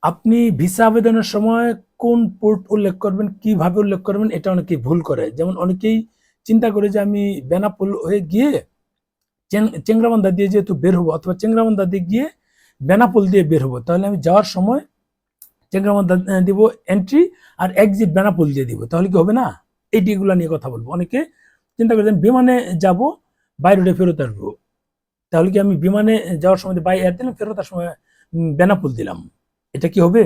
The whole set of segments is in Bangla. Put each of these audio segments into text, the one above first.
আপনি ভিসা আবেদনের সময় কোন পোর্ট উল্লেখ করবেন, কিভাবে উল্লেখ করবেন এটা অনেকেই ভুল করে। যেমন অনেকেই চিন্তা করে যে আমি বেনাপোল হয়ে গিয়ে চেংরাবান্ধা দিয়ে যেহেতু বের হবো অথবা চেংরাবান্ধা দিয়ে গিয়ে বেনাপোল দিয়ে বের হবো, তাহলে আমি যাওয়ার সময় চেংরাবান্ধা দিব এন্ট্রি আর এক্সিট বেনাপোল দিয়ে দিব, তাহলে কি হবে না? এইগুলো নিয়ে কথা বলবো। অনেকে চিন্তা করে বিমানে যাব, বাই রোডে ফেরত আসবো, তাহলে কি আমি বিমানে যাওয়ার সময় বাই এয়ার দিলাম, ফেরত আসার সময় বেনাপোল দিলাম, এটা কি হবে?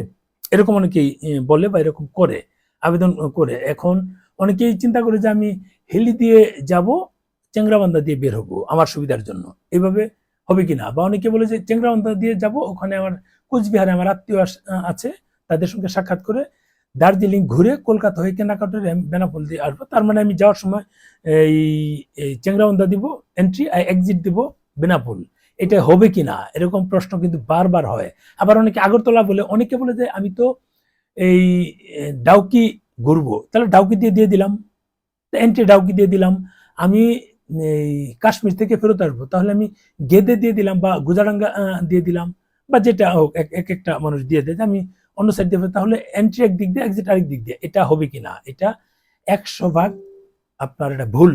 এরকম অনেকেই বলে বা এরকম করে আবেদন করে। এখন অনেকেই চিন্তা করে যে আমি হেলি দিয়ে যাব, চেংরাবান্ধা দিয়ে বের হবো আমার সুবিধার জন্য, এইভাবে হবে কিনা। বা অনেকে বলে যে চেংরাবান্ধা দিয়ে যাব, ওখানে আমার কোচবিহারে আমার আত্মীয় আছে, তাদের সঙ্গে সাক্ষাৎ করে দার্জিলিং ঘুরে কলকাতা হয়ে কেনাকাটা বেনাপোল দিয়ে আসবো, তার মানে আমি যাওয়ার সময় এই চেংরাবান্ধা দিব এন্ট্রি, এক্সিট দিব বেনাপোল। এটা হবে কিনা, এরকম প্রশ্ন কিন্তু বারবার হয়। আবার অনেকে আগরতলা বলে, অনেকে বলে যে আমি তো এই ডাউকি ঘুরবো, তাহলে ডাউকি দিয়ে দিলাম, এন্ট্রি ডাউকি দিয়ে দিলাম। আমি এই কাশ্মীর থেকে ফেরত আসবো, তাহলে আমি গেদে দিয়ে দিলাম বা গুজারাঙ্গা দিয়ে দিলাম, বা যেটা হোক, এক একটা মানুষ দিয়ে দেয় আমি অন্য সাইড দিয়ে, তাহলে এন্ট্রি একদিক দিয়ে এক্সিট আরেক দিক দিয়ে। এটা হবে কিনা, এটা 100 ভাগ আপনার এটা ভুল।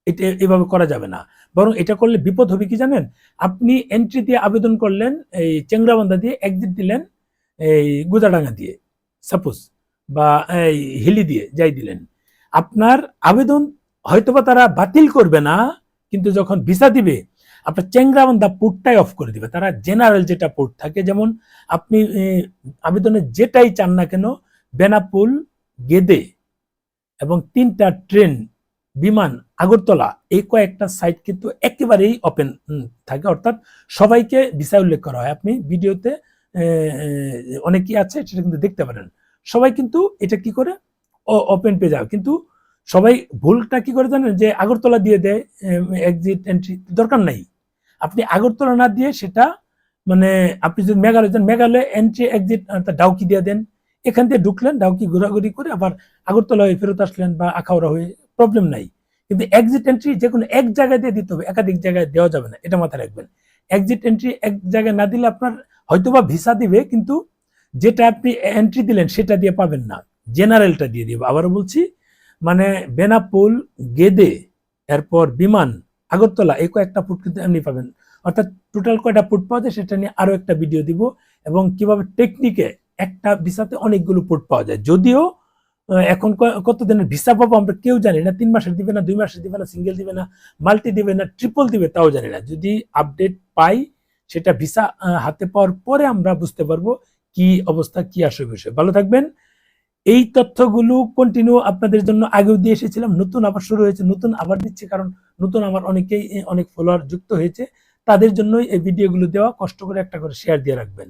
এটা এভাবে করা যাবে না। বরং এটা করলে বিপদ হবে কি জানেন? আপনি এন্ট্রি দিয়ে আবেদন করলেন এই চেংরাবান্ধা দিয়ে, এক্সিট দিলেন এই গুজাডাঙ্গা দিয়ে সাপোজ, বা এই হিলি দিয়ে যাই দিলেন, আপনার আবেদন হয়তোবা তারা বাতিল করবে না, কিন্তু যখন ভিসা দিবে আপনার চেংরাবান্ধা পোর্টটাই অফ করে দিবে। তারা জেনারেল যেটা পোর্ট থাকে, যেমন আপনি আবেদনে যেটাই চান না কেন, বেনাপুল, গেদে এবং 3টা ট্রেন, বিমান, আগরতলা, এই কয়েকটা সাইট কিন্তু একেবারেই ওপেন থাকে, অর্থাৎ সবাইকে ভিসা উল্লেখ করা হয়। আপনি ভিডিওতে অনেকেই আছে, সেটা কিন্তু দেখতে পারেন। সবাই কিন্তু এটা কি করে ওপেন পেয়ে যাবে, কিন্তু সবাই ভুলটা কি করে জানেন, যে আগরতলা দিয়ে দেয় এক্সিট এন্ট্রি, দরকার নাই। আপনি আগরতলা না দিয়ে সেটা মানে আপনি যদি মেঘালয় যান, মেঘালয় এন্ট্রি এক্সিট ডাউকি দিয়ে দেন, এখান থেকে ঢুকলেন, ডাউকি ঘোরাঘুরি করে আবার আগরতলা হয়ে ফেরত আসলেন বা আখাউড়া হয়ে, প্রবলেম নাই। কিন্তু এক্সিট এন্ট্রি যে কোনো এক জায়গায় দিয়ে দিতে হবে, একাধিক জায়গায় দেওয়া যাবে না, এটা মাথায় রাখবেন। এক্সিট এন্ট্রি এক জায়গায় না দিলে আপনার হয়তোবা ভিসা দিবে, কিন্তু যেটা আপনি এন্ট্রি দিলেন সেটা দিয়ে পাবেন না, জেনারেলটা দিয়ে দিবে। আবারও বলছি, মানে বেনাপোল, গেদে, এরপর বিমান, আগরতলা, এই কয়েকটা ফুট কিন্তু এমনি পাবেন। অর্থাৎ টোটাল কয়টা ফুট পাওয়া যায় সেটা নিয়ে আরো একটা ভিডিও দিব, এবং কিভাবে টেকনিকে একটা ভিসাতে অনেকগুলো ফুট পাওয়া যায়। যদিও এখন কত দিনের ভিসা পাবো আমরা কেউ জানি না, 3 মাসের দিবে না, 2 মাসের দিবে না, সিঙ্গেল দিবে না, মাল্টি দিবে না, ট্রিপল দিবে তাও জানি না। যদি আপডেট পাই, সেটা ভিসা হাতে পাওয়ার পরে আমরা বুঝতে পারবো কি অবস্থা, কি আসে বিষয়। ভালো থাকবেন। এই তথ্যগুলো কন্টিনিউ আপনাদের জন্য আগেও দিয়ে এসেছিলাম, নতুন আবার শুরু হয়েছে, নতুন আবার দিচ্ছি, কারণ নতুন আমার অনেকেই অনেক ফলোয়ার যুক্ত হয়েছে, তাদের জন্যই এই ভিডিওগুলো দেওয়া। কষ্ট করে একটা করে শেয়ার দিয়ে রাখবেন।